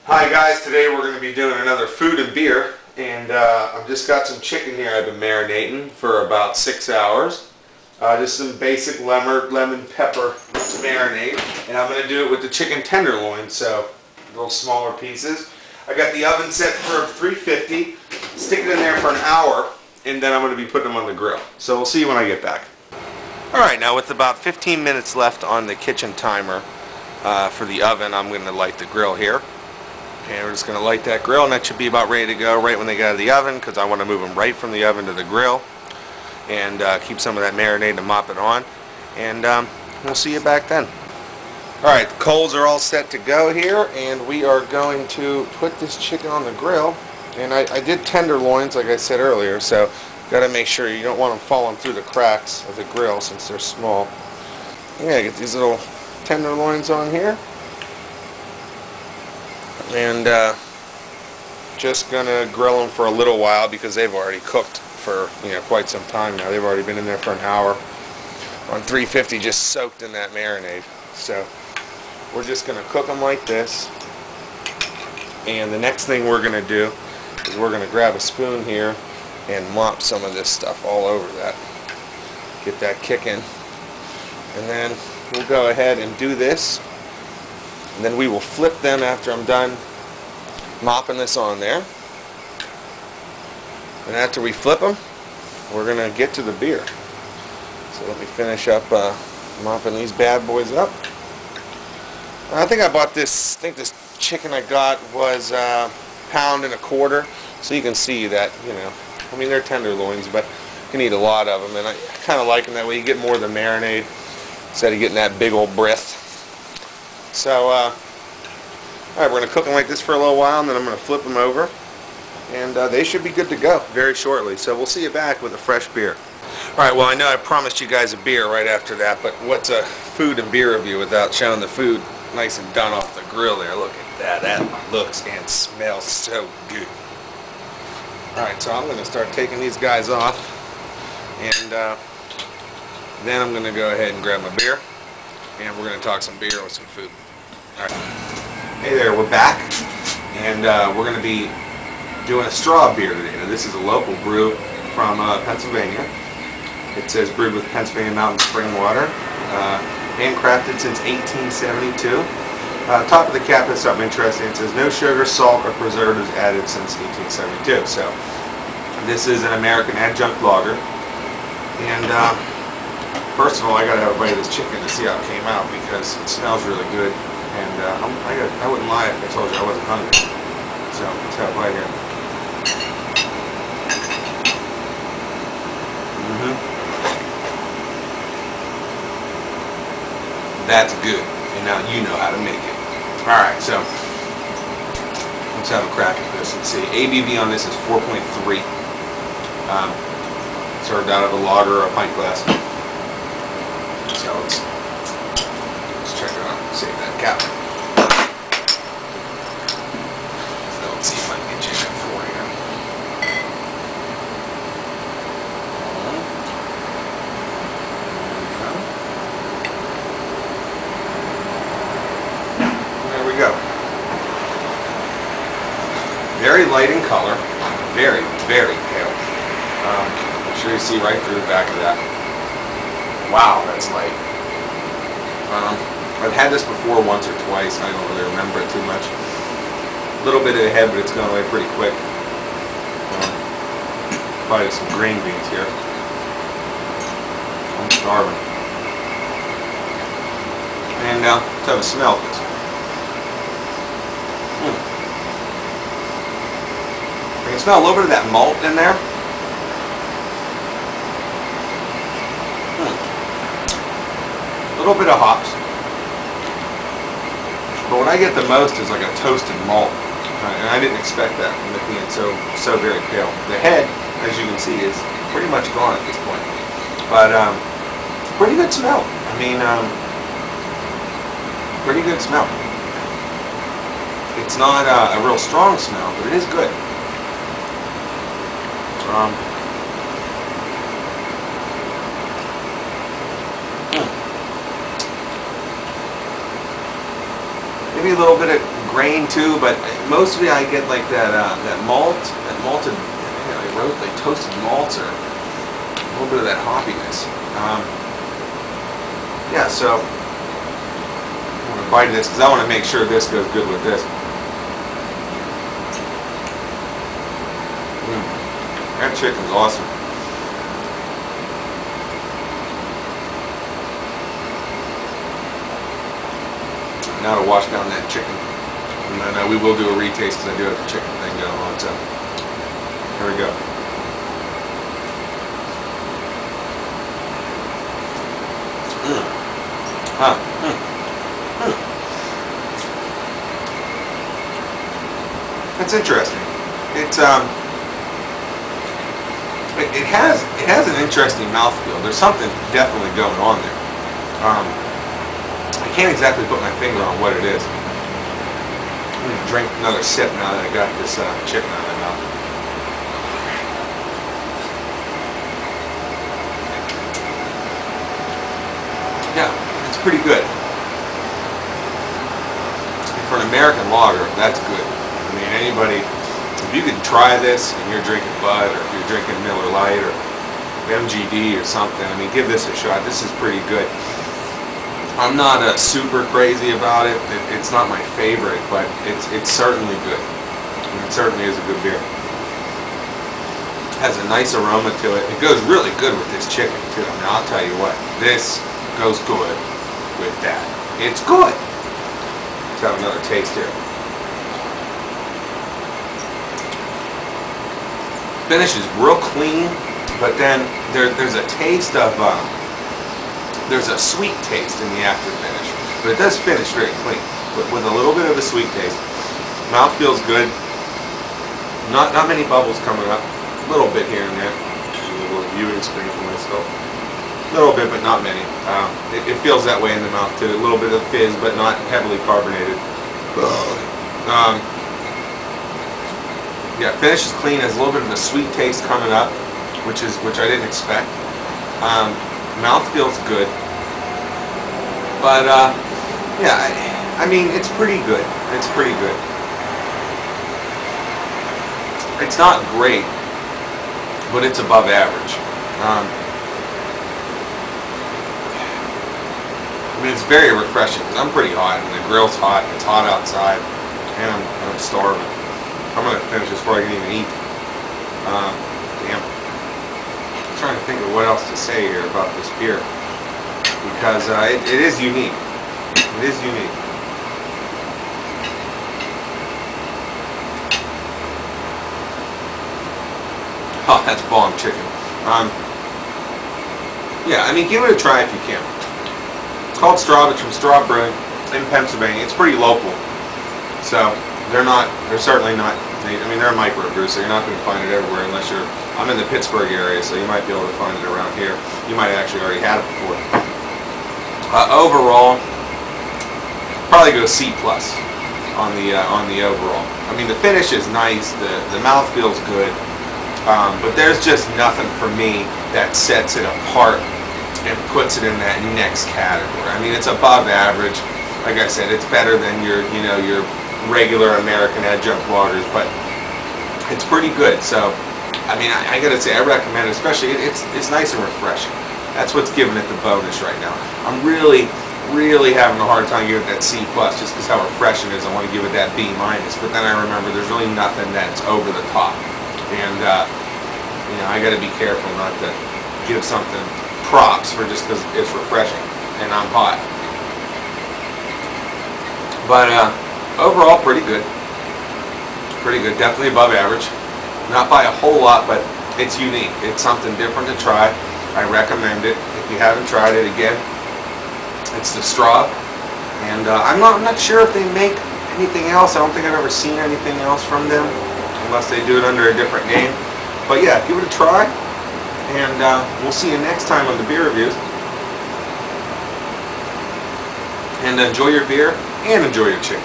Hi guys, today we're going to be doing another food and beer, and I've just got some chicken here I've been marinating for about 6 hours. Just some basic lemon pepper marinade, and I'm going to do it with the chicken tenderloin, so little smaller pieces. I got the oven set for 350, stick it in there for an hour, and then I'm going to be putting them on the grill. So we'll see you when I get back. Alright, now with about 15 minutes left on the kitchen timer for the oven, I'm going to light the grill here. And we're just going to light that grill, and that should be about ready to go right when they get out of the oven, because I want to move them right from the oven to the grill and keep some of that marinade and mop it on. And we'll see you back then. Alright, the coals are all set to go here, and we are going to put this chicken on the grill. And I did tenderloins like I said earlier, so got to make sure you don't want them falling through the cracks of the grill since they're small. Yeah, get these little tenderloins on here. And just gonna grill them for a little while because they've already cooked for quite some time now. They've already been in there for an hour on 350, just soaked in that marinade. So we're just gonna cook them like this. And the next thing we're gonna do is we're gonna grab a spoon here and mop some of this stuff all over that. Get that kicking, and then we'll go ahead and do this. And then we will flip them after I'm done mopping this on there. And after we flip them, we're going to get to the beer. So let me finish up mopping these bad boys up. I think I bought this, this chicken I got was £1.25. So you can see that, I mean they're tenderloins, but you can eat a lot of them. And I kind of like them that way. You get more of the marinade instead of getting that big old breath. So, alright, we're going to cook them like this for a little while, and then I'm going to flip them over, and they should be good to go very shortly. So we'll see you back with a fresh beer. Alright, well I know I promised you guys a beer right after that, but what's a food and beer review without showing the food nice and done off the grill there? Look at that. That looks and smells so good. Alright, so I'm going to start taking these guys off, and then I'm going to go ahead and grab my beer, and we're going to talk some beer with some food. Alright. Hey there, we're back, and we're going to be doing a Straub beer today. Now, this is a local brew from Pennsylvania. It says brewed with Pennsylvania mountain spring water, handcrafted since 1872. Top of the cap is something interesting. It says no sugar, salt, or preservatives added since 1872. So this is an American Adjuct Lager, and first of all, I got to have a bite of this chicken to see how it came out because it smells really good. And I wouldn't lie if I told you I wasn't hungry. So let's have a bite here. That's good. And now you know how to make it. Alright, so let's have a crack at this and see. ABV on this is 4.3. Served out of a lager or a pint glass. So let's check it out. Save that cap. So let's see if I can get you in for you. There we go. Very light in color. Very, very pale. I'm sure you see right through the back of that. Wow, that's light. I've had this before once or twice. I don't really remember it too much. A little bit of the head, but it's gone away pretty quick. Probably some green beans here. I'm starving. And now, let's have a smell of this. I can smell a little bit of that malt in there. A little bit of hops. But what I get the most is like a toasted malt. And I didn't expect that from it being so very pale. The head, as you can see, is pretty much gone at this point. But pretty good smell. I mean, pretty good smell. It's not a real strong smell, but it is good. Maybe a little bit of grain too, but mostly I get like that malted, like toasted malts, or a little bit of that hoppiness. Yeah, so I'm gonna bite this because I want to make sure this goes good with this. That chicken's awesome. Now to wash down that chicken, and then we will do a retaste because I do have the chicken thing going on. So here we go. That's interesting. It's it has an interesting mouthfeel. There's something definitely going on there. I can't exactly put my finger on what it is. I'm gonna drink another sip now that I got this chicken out of my mouth. Yeah, it's pretty good. For an American lager, that's good. I mean, anybody, if you can try this and you're drinking Bud, or if you're drinking Miller Lite or MGD or something, I mean, give this a shot. This is pretty good. I'm not super crazy about it. It's not my favorite, but it's certainly good. And it certainly is a good beer. It has a nice aroma to it. It goes really good with this chicken too. I mean, I'll tell you what, this goes good with that. It's good. Let's have another taste here. Finish is real clean, but then there's a taste of there's a sweet taste in the after finish, but it does finish very clean, with a little bit of a sweet taste. Mouth feels good. Not many bubbles coming up. A little bit here and there. A little viewing screen for myself. A little bit, but not many. It feels that way in the mouth too. A little bit of fizz, but not heavily carbonated. Yeah, finish is clean. Has a little bit of a sweet taste coming up, which I didn't expect. Mouth feels good, but yeah, I mean, it's pretty good. It's pretty good. It's not great, but it's above average. I mean, it's very refreshing because I'm pretty hot and the grill's hot. It's hot outside, and I'm starving. I'm gonna finish this before I can even eat. Damn. I'm trying to think of what else to say here about this beer, because it is unique. It is unique. Oh, that's bomb chicken. Yeah, I mean, give it a try if you can. It's called Straub. It's from Straub Brewing in Pennsylvania. It's pretty local, so they're certainly not. I mean, they're a microbrew, so you're not going to find it everywhere unless you're. I'm in the Pittsburgh area, so you might be able to find it around here. You might have actually already had it before. Overall, probably go C+ on the overall. I mean, the finish is nice. The mouth feels good, but there's just nothing for me that sets it apart and puts it in that next category. I mean, it's above average. Like I said, it's better than your regular American Adjuct Lagers, but it's pretty good. So, I mean, I gotta say, I recommend it. Especially, it's nice and refreshing. That's what's giving it the bonus right now. I'm really having a hard time giving it that C+, just because how refreshing it is. I want to give it that B-. But then I remember there's really nothing that's over the top, and I got to be careful not to give something props for just because it's refreshing and I'm hot. But overall, pretty good. Pretty good. Definitely above average. Not by a whole lot, but it's unique. It's something different to try. I recommend it. If you haven't tried it, again, it's the Straub. And I'm not sure if they make anything else. I don't think I've ever seen anything else from them, unless they do it under a different name. But yeah, give it a try. And we'll see you next time on the beer reviews. And enjoy your beer and enjoy your chicken.